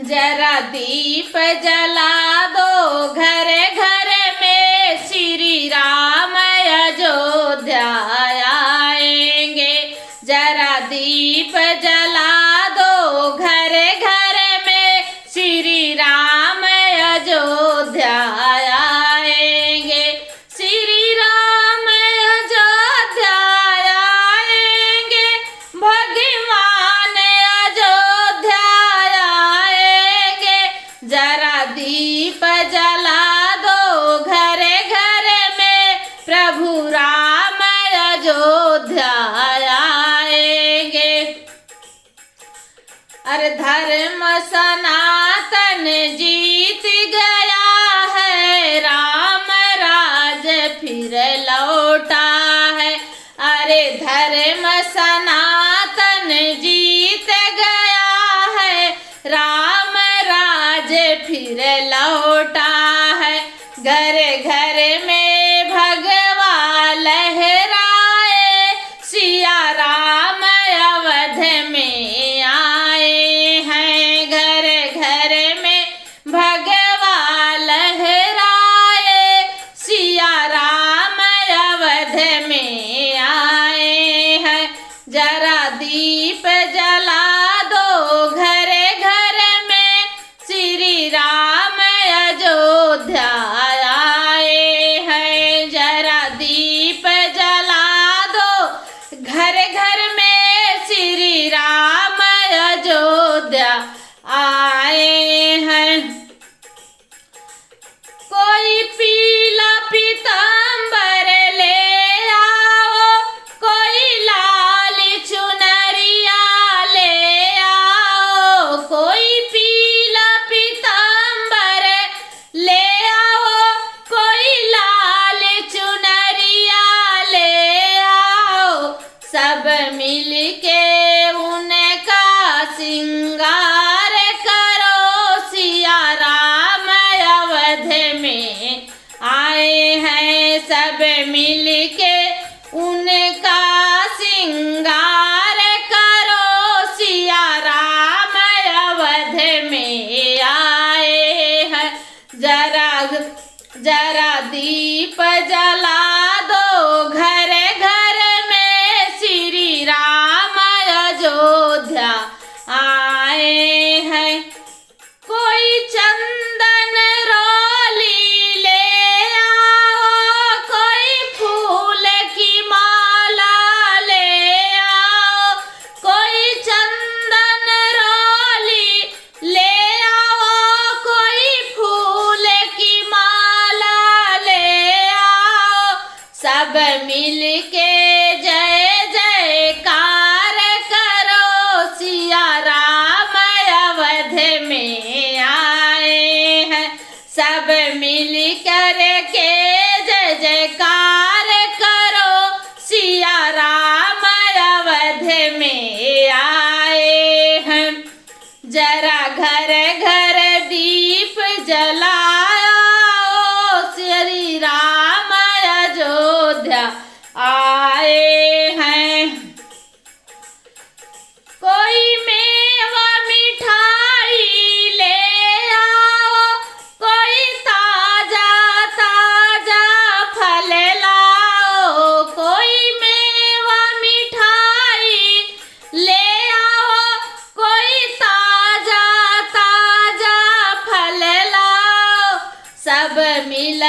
जरा दीप जला दो घर घर में, श्री राम अयोध्या आएंगे। जरा दीप जला दो घर घर में, श्री राम अयोध्या आएंगे। श्री राम अयोध्या आएंगे, भगवान अयोध्या आएंगे। जरा दीप जला दो घर घर में, प्रभु राम अयोध्या आएंगे। अरे धर्म सनातन जीत गया है, राम राज फिर लौटा है। अरे धर्म सनातन जीत गया है, राम राज फिर लौटा है। घर घर में भगवा लहराए, सिया राम अवध में आए हैं। घर घर में भगवा लहराए, सिया राम अवध में आए हैं। जरा दीप जला दो घर घर में, श्री राम अयोध्या आए हैं। जरा दीप जला दो घर घर में, श्री राम अयोध्या आए हैं। कोई पीला पीतांबर ले आओ, कोई लाल चुनरिया ले आओ। कोई पीला पीतांबर ले आओ, कोई लाल चुनरिया ले आओ। सब मिलके उनका सिंगार करो, सिया राम अवध में आए हैं। सब मिलके उनका सिंगार करो, सिया राम अवध में आए हैं। जरा दीप जला दो घर घर में, श्री राम अयोध्या आए हैं। कोई चंदन रोली ले आओ, कोई फूल की माला ले आओ। कोई चंदन रोली ले आओ, कोई फूल की माला ले आओ। सब मिलके जय जयकार करो, सिया राम अवध में आए हैं। सब मिल कर के जय जयकार करो, सिया राम अवध में आए हैं। जरा घर घर दीप जलाओ, श्री राम अयोध्या आए हैं। कोई मेवा मिठाई ले आओ, कोई ताजा ताजा फल लाओ। कोई मेवा मिठाई ले आओ, कोई ताजा ताजा फल लाओ। सब मिल